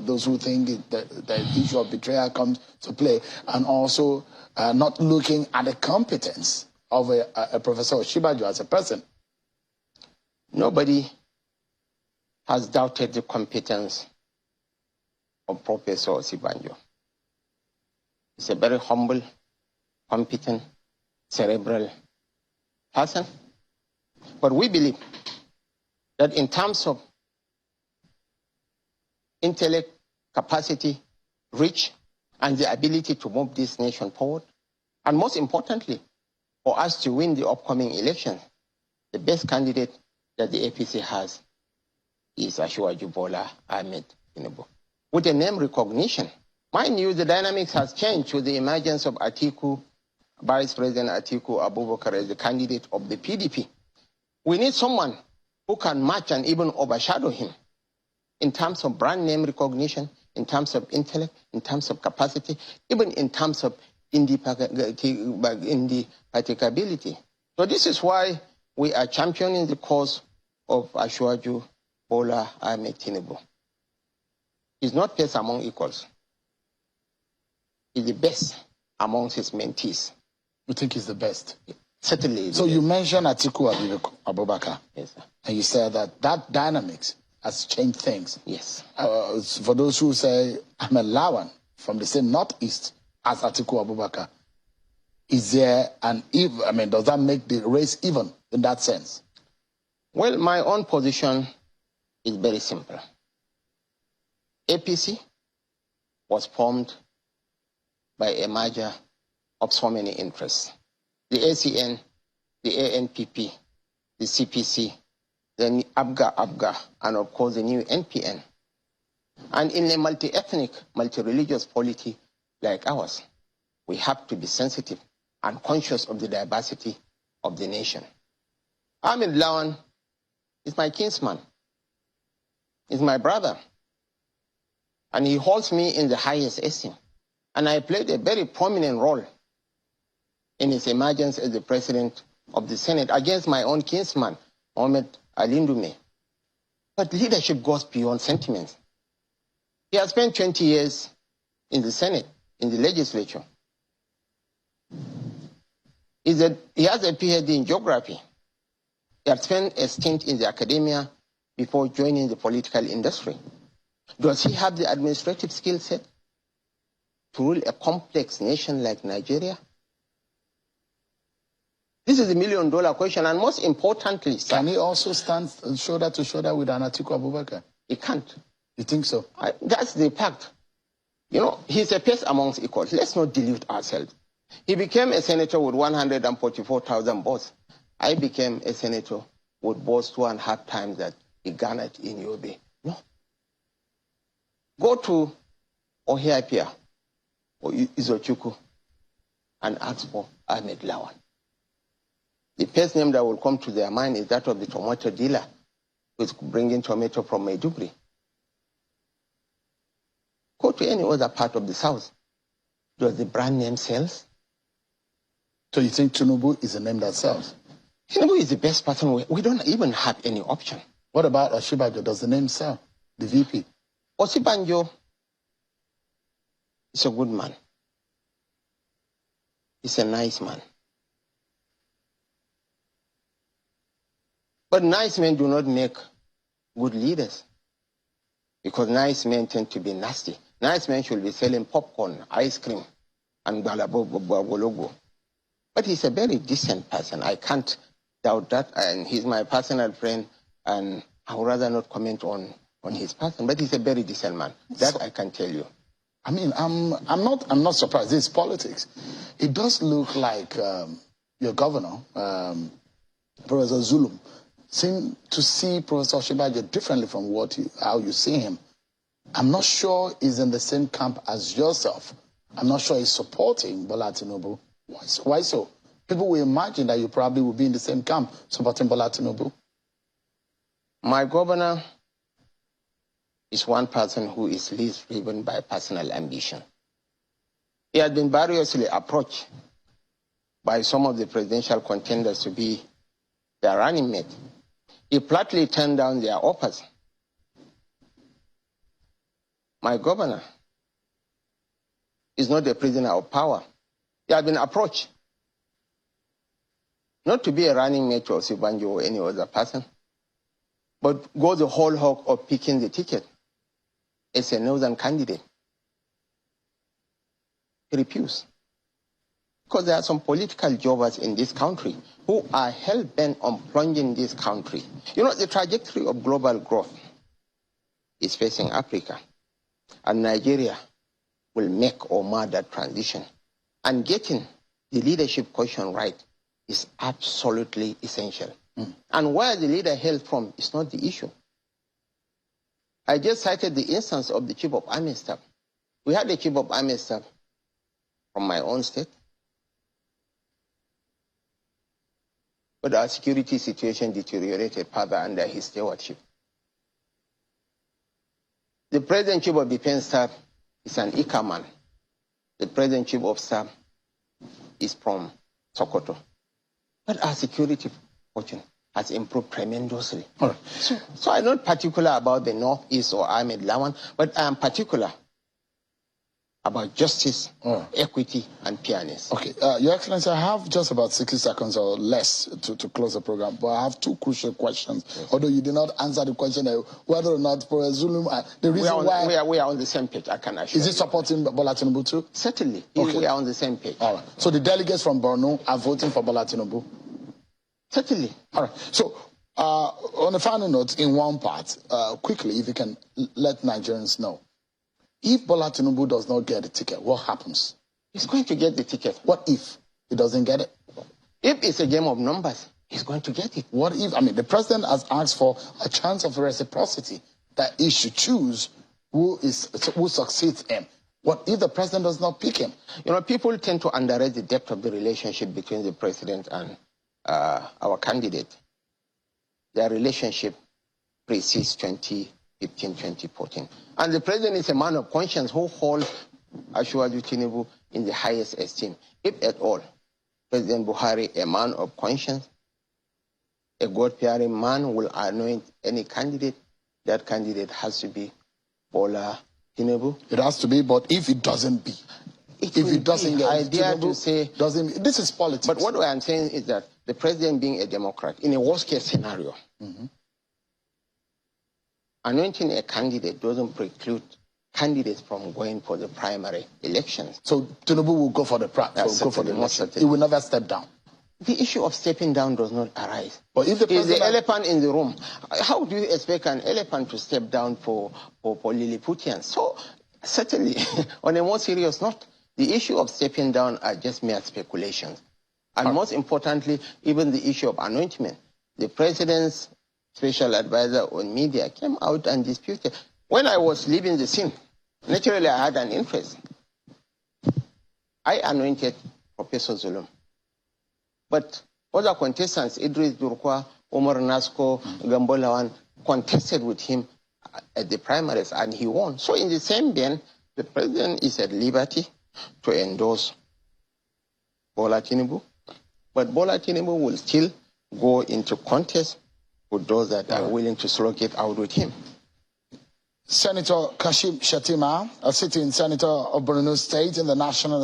those who think that the issue of betrayal comes to play, and also not looking at the competence of a Professor Osinbajo as a person. Nobody has doubted the competence of Professor Osinbajo. He's a very humble, competent, cerebral person. But we believe that in terms of intellect, capacity, reach, and the ability to move this nation forward, and most importantly, for us to win the upcoming election, the best candidate that the APC has is Asiwaju Bola Ahmed Tinubu. With the name recognition, mind you, the dynamics has changed with the emergence of Atiku, Vice President Atiku Abubakar as the candidate of the PDP. We need someone who can match and even overshadow him in terms of brand name recognition, in terms of intellect, in terms of capacity, even in terms of indefatigability. So this is why we are championing the cause of Asiwaju Bola Ahmed Tinubu. He's not best among equals. He's the best amongst his mentees. You think he's the best? Certainly. So you mentioned Atiku Abubakar. Yes, sir. And you said that dynamics has changed things. Yes. For those who say Ahmed Lawan from the same northeast as Atiku Abubakar, is there an even? I mean, does that make the race even in that sense? Well, my own position is very simple. APC was formed by a merger of so many interests. The ACN, the ANPP, the CPC, the ABGA, and of course the new NPN. And in a multi-ethnic, multi-religious polity like ours, we have to be sensitive and conscious of the diversity of the nation. Ahmed Lawan is my kinsman. He's my brother. And he holds me in the highest esteem. And I played a very prominent role in his emergence as the president of the Senate against my own kinsman, Mohamed Alindume. But leadership goes beyond sentiments. He has spent 20 years in the Senate, in the legislature. He has a PhD in geography. He had spent a stint in the academia before joining the political industry. Does he have the administrative skill set to rule a complex nation like Nigeria? This is a million-dollar question, and most importantly, sir, can he also stand shoulder to shoulder with Atiku Abubakar? He can't. You think so? That's the fact. You know, he's a pace amongst equals. Let's not delude ourselves. He became a senator with 144,000 votes. I became a senator with votes 2.5 times that he garnered in Yobe. No. Go to Ohiapia or Izochukwu and ask for Ahmed Lawan. The first name that will come to their mind is that of the tomato dealer who is bringing tomato from Maiduguri. Go to any other part of the South. Does the brand name sells? So you think Tinubu is a name that sells? Tinubu is the best person. We don't even have any option. What about Osinbajo? Does the name sell? The VP? Osinbajo is a good man. He's a nice man. But nice men do not make good leaders, because nice men tend to be nasty. Nice men should be selling popcorn, ice cream, and balabogologo. But he's a very decent person. I can't doubt that. And he's my personal friend, and I would rather not comment on his person. But he's a very decent man. That I can tell you. I mean, I'm not surprised. This is politics. It does look like your governor, Professor Zulum, seem to see Professor Osinbajo differently from how you see him. I'm not sure he's in the same camp as yourself. I'm not sure he's supporting Bola Tinubu. Why so? People will imagine that you probably will be in the same camp supporting Bola Tinubu. My governor is one person who is least driven by personal ambition. He has been variously approached by some of the presidential contenders to be their running mate. He flatly turned down their offers. my governor is not a prisoner of power. He has been approached not to be a running mate of Sibanjo or any other person, but go the whole hog of picking the ticket as a northern candidate. He refused. Because there are some political jobbers in this country who are hell-bent on plunging this country. You know, the trajectory of global growth is facing Africa, and Nigeria will make or mar that transition. And getting the leadership question right is absolutely essential. And where the leader hails from is not the issue. I just cited the instance of the Chief of Army Staff. We had the Chief of Army Staff from my own state, but our security situation deteriorated further under his stewardship. The President Chief of Defense Staff is an Ika man. The President Chief of Staff is from Sokoto. But our security fortune has improved tremendously. All right. So I'm not particular about the Northeast or Ahmed Lawan, but I am particular about justice, equity, and fairness. Okay, Your Excellency, I have just about 60 seconds or less to close the program, but I have two crucial questions. Yes. Although you did not answer the question whether or not for Zulum, the reason why... We are on the same page, I can assure you. Is it supporting Bola Tinubu too? Certainly, okay. We are on the same page. All right, so the delegates from Borno are voting for Bola Tinubu? Certainly. All right, so on a final note, in one part, quickly, if you can let Nigerians know, if Bola Tinubu does not get the ticket, what happens? He's going to get the ticket. What if he doesn't get it? If it's a game of numbers, he's going to get it. What if, I mean, the president has asked for a chance of reciprocity, that he should choose who succeeds him. What if the president does not pick him? You know, people tend to underrate the depth of the relationship between the president and our candidate. Their relationship precedes 2015, 2014. And the president is a man of conscience who holds Asiwaju Tinubu in the highest esteem. If at all, President Buhari, a man of conscience, a God-fearing man, will anoint any candidate, that candidate has to be Bola Tinubu. It has to be, but if it doesn't be, if it doesn't get, I dare to say, doesn't. This is politics. But what I'm saying is that the president, being a Democrat, in a worst-case scenario, anointing a candidate doesn't preclude candidates from going for the primary elections. So Tinubu will go for the election. He will never step down. The issue of stepping down does not arise. But if the is the elephant in the room. How do you expect an elephant to step down for Lilliputians? So certainly, on a more serious note, the issue of stepping down are just mere speculations. And most importantly, even the issue of anointment. The president's special advisor on media came out and disputed. When I was leaving the scene, naturally I had an interest. I anointed Professor Zulum. But other contestants, Idris Durkwa, Omar Nasko, Gambolawan, contested with him at the primaries and he won. So in the same vein, the president is at liberty to endorse Bola Tinubu. But Bola Tinubu will still go into contest with those that are willing to slug it out with him. Senator Kashim Shettima, a sitting senator of Borno State in the National